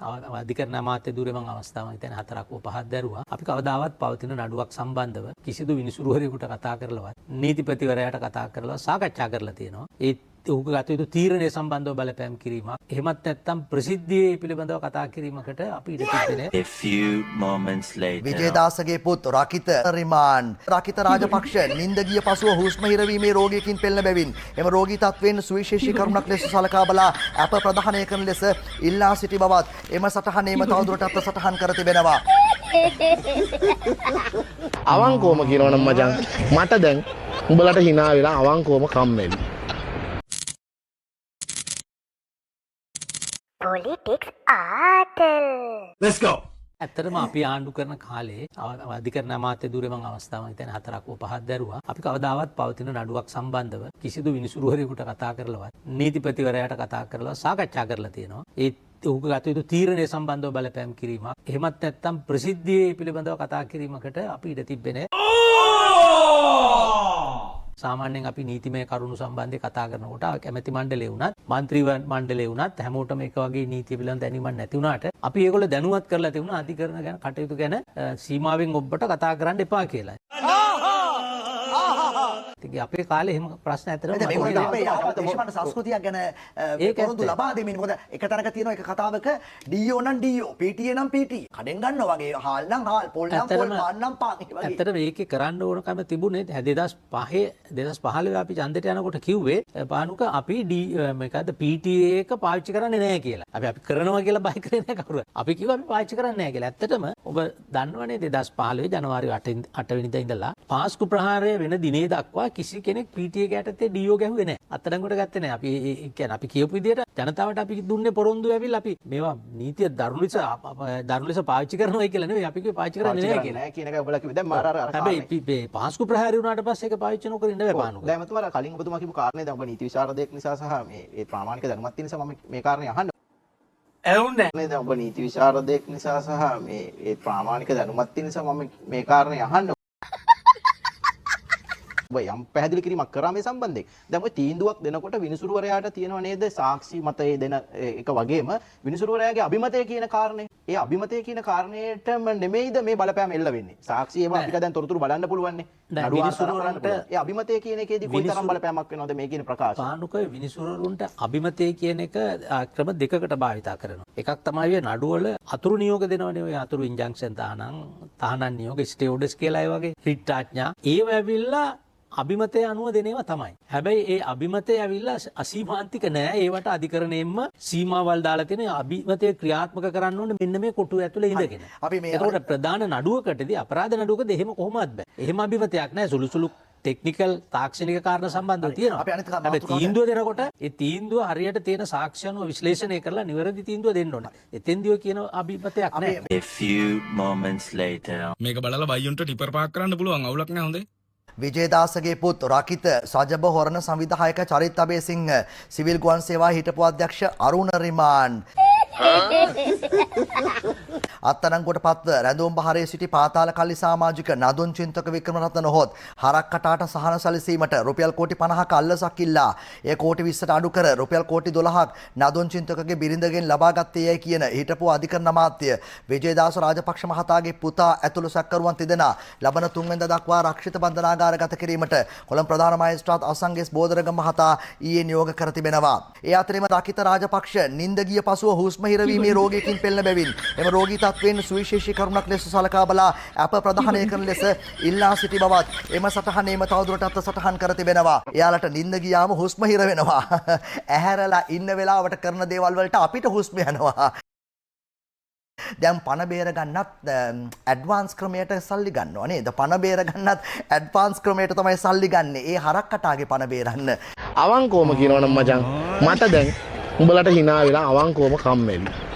අධිකරණ අමාත්‍ය ධුරේ මම අවස්ථාවක් හිතන 4ක් හෝ 5ක් දැරුවා. අපි කවදාවත් පවතින නඩුවක් සම්බන්ධව කිසිදු විනිසුරුවරයෙකුට කතා කරලවත් නීතිපතිවරයාට කතා කරලා සාකච්ඡා කරලා තියෙනවා. ඒ ඔහු ගත යුතු තීරණය සම්බන්ධව බලපෑම් කිරීමක්. එහෙමත් නැත්නම් ප්‍රසිද්ධියේ පිළිබඳව කතා කිරීමකට අපි ඉඩ තිබෙන්නේ. A few moments later. විජේදාසගේ පුත් රකිත රිමාන්ඩ්. රකිත රාජපක්ෂ නින්ද ගිය පසුව හුස්ම හිරවීමේ රෝගයකින් පෙළෙන බැවින් එම රෝගී තත්වයෙන් සුවිශේෂී කරුණක් ලෙස සලකා බලා අප ප්‍රධානය කරන ලෙස ඉල්ලා සිටි බවත් එම සටහනේම තවදුරටත් සටහන් කර තිබෙනවා. අවංකෝම කියනවනම් මචං මට දැන් උඹලට hina වෙලා අවංකෝම කම්මැලි. Politics ආතල්. Let's go. ඇත්තටම අපි ආණ්ඩු කරන කාලේ අධිකරණ අමාත්‍ය ධුරේ මම අවස්ථාවක් හිතන 4ක් හෝ 5ක් දැරුවා. අපි කවදාවත් පවතින නඩුවක් සම්බන්ධව කිසිදු විනිසුරුවරයෙකුට කතා කරලවත් නීතිපතිවරයාට කතා කරලා සාකච්ඡා කරලා තියෙනවා. ඒ ඔහු ගත යුතු තීරණය සම්බන්ධව බලපෑම් කිරීමක්. එහෙමත් නැත්නම් ප්‍රසිද්ධියේ පිළිබඳව කතා කිරීමකට අපි ඉඩ තිබෙන්නේ. සාමාන්‍යයෙන් අපි නීතිමය කරුණු සම්බන්ධව කතා කරනකොට කැමැති මණ්ඩලය වුණත් මන්ත්‍රී මණ්ඩලය වුණත් හැමෝටම එක වගේ නීතිය පිළිබඳ දැනීමක් නැති වුණාට අපි ඒගොල්ලෝ දැනුවත් කරලා තිබුණා අධිකරණ ගැන කටයුතු ගැන සීමාවෙන් ඔබට කතා කරන්න එපා කියලා. ඉතින් අපේ කාලේ එහෙම ප්‍රශ්න ඇතරම දේශපාලන සංස්කෘතියක් ගැන පොරොන්දු ලබා දෙමින් මොකද එක තැනක තියෙන එක කතාවක DO නම් DO PTA නම් PTA කඩෙන් ගන්නවා වගේ හාල් නම් හාල් පොල් නම් පොල් පාන් නම් පාන් වගේ. ඇත්තට මේකේ කරන්න ඕනකම තිබුණේ 2015 අපි ඡන්දයට යනකොට කිව්වේ පානුක අපි මේකද PTA එක පාවිච්චි කරන්නේ නැහැ කියලා. අපි කරනවා කියලා බය කරේ නැහැ කවුරුත්. අපි කිව්වා අපි පාවිච්චි කරන්නේ නැහැ කියලා. ඇත්තටම ඔබ දන්නවනේ 2015 ජනවාරි 8 වෙනිදා ඉඳලා පාස්කු ප්‍රහාරය වෙන දිනේ දක්වා කිසි කෙනෙක් PTA යටතේ DO ගැහුවේ නැහැ. අත්අඩංගුවට ගත්තේ නැහැ. අපි ඒ කියන්නේ අපි කියපු විදිහට ජනතාවට අපි දුන්නේ පොරොන්දු ඇවිල්ලා අපි මේවා නීතිය දරුණු ලෙස පාවිච්චි කරනවා කියලා නෙවෙයි අපි කිව්වේ පාවිච්චි කරන්නේ නැහැ කියලා. නෑ කියන එක ඔයගොල්ලෝ කිව්වේ දැන් මාර හැබැයි පාස්කු ප්‍රහාරය වුණාට පස්සේ ඒක පාවිච්චි නොකර ඉන්න බෑ පානුක. දැන් මතුමාලා කලින් ඔබතුමා කියපු කාරණේ දැන් ඔබ නීති විශාරදයෙක් නිසා සහ මේ ප්‍රාමාණික දැනුමක් තියෙන නිසා මම මේ කාරණේ අහන්න. ඇහුන්නේ නැහැ. දැන් ඔබ නීති විශාරදයෙක් නිසා සහ මේ ප්‍රාමාණික දැනුමක් තියෙන නිසා මම මේ කාරණේ අහන්න. ඔබ යම් පැහැදිලි කිරීමක් කරා මේ සම්බන්ධයෙන්. දැන් ඔය තීන්දුවක් දෙනකොට විනිසුරුවරයාට තියෙනව නේද සාක්ෂි මතය දෙන එක වගේම විනිසුරුවරයාගේ අභිමතය කියන කාරණේ. ඒ අභිමතය කියන කාරණේටම නෙමෙයිද මේ බලපෑම එල්ල වෙන්නේ. සාක්ෂි ඒවා අපිට දැන් තොරතුරු බලන්න පුළුවන් නේ. විනිසුරුවරන්ට ඒ අභිමතය කියන එකේදී කොයිතරම් බලපෑමක් වෙනවද මේ කියන ප්‍රකාශය. පානුක විනිසුරුවරුන්ට අභිමතය කියන එක ක්‍රම දෙකකට භාවිතා කරනවා. එකක් තමයි නඩුවල අතුරු නියෝග දෙනවනේ. ඔය අතුරු ඉන්ජන්ක්ෂන් තහනම් නියෝග ස්ටේ ඕඩර්ස් කියලා ඒ වගේ රිට් ආඥා ඒව ඇවිල්ලා අභිමතය අනුව දෙනේවා තමයි. හැබැයි ඒ අභිමතය ඇවිල්ලා අසීමාන්තික නෑ. ඒවට අධිකරණයෙන්ම සීමාවල් දාලා තියෙන අභිමතය ක්‍රියාත්මක කරන්න ඕනේ මෙන්න මේ කොටුව ඇතුලේ ඉඳගෙන. ඒකට ප්‍රධාන නඩුවකටදී අපරාධ නඩුවකදී එහෙම කොහොමවත් බෑ. එහෙම අභිමතයක් නෑ. සුළු ටෙක්නිකල් තාක්ෂණික කාරණා සම්බන්ධව තියෙනවා. හැබැයි තීන්දුව දෙනකොට ඒ තීන්දුව හරියට තියෙන සාක්ෂි අනුව විශ්ලේෂණය කරලා නිවැරදි තීන්දුව දෙන්න ඕනේ. එතෙන්දී ඔය කියන අභිමතයක් නෑ. A few moments later. මේක බලලා බයියුන්ට ටිපර් පාක් කරන්න පුළුවන් අවුලක් නෑ හොඳේ. විජේදාසගේ පුත් රකිත සජබ හොරණ සංවිධායක චරිත් අබේසිංහ සිවිල් ගුවන් සේවා හිටපු අධ්‍යක්ෂ අරුණ රිමාන්ඩ්. අත්අඩංගුවට පත්ව රැඳවුම් බහරේ සිටි පාතාල කල්ලි සමාජික නදුන් චින්තක වික්‍රමරත්න නොහොත් හරක් කටාට සහන සැලසීමට රුපියල් කෝටි 50ක අල්ලසක් ඉල්ලා ඒ කෝටි 20ට අඩු කර රුපියල් කෝටි 12ක් නදුන් චින්තකගේ බිරිඳගෙන් ලබා ගත්තේයයි කියන හිටපු අධිකරණ අමාත්‍ය විජේදාස රාජපක්ෂ මහතාගේ පුතා ඇතුළු සැකකරුවන් තිදෙනා ලබන 3 වෙනිදා දක්වා රක්ෂිත බන්ධනාගාරගත කිරීමට කොළඹ ප්‍රධාන මහේස්ත්‍රාත් අසංගස් බෝධරගම මහතා ඊයේ නියෝග කර තිබෙනවා. ඒ අතරින්ම රකිත රාජපක්ෂ නින්ද ගිය පසුව හුස්ම හිරවීමේ රෝගයකින් පෙළෙන බැවින් එම රෝගී තත්වයෙන් සුවිශේෂී කරුණක් ලෙස සලකා බලා අප ප්‍රධානය කරන ලෙස ඉල්ලා සිටි බවත් එම සටහනේම තවදුරටත් සටහන් කර තිබෙනවා. එයාලට නිින්ද ගියාම හුස්ම හිර වෙනවා. ඇහැරලා ඉන්න වෙලාවට කරන දේවල් වලට අපිට හුස්ම යනවා. දැන් පණ බේර ගන්නත් ඇඩ්වාන්ස් ක්‍රමයට සල්ලි ගන්නවා නේද? පණ බේර ගන්නත් ඇඩ්වාන්ස් ක්‍රමයට තමයි සල්ලි ගන්නෙ. ඒ හරක් කටාගේ පණ බේරන්න. අවංකෝම කියනවනම් මචං මට දැන් උඹලට hina වෙලා අවංකෝම කම්මැලි.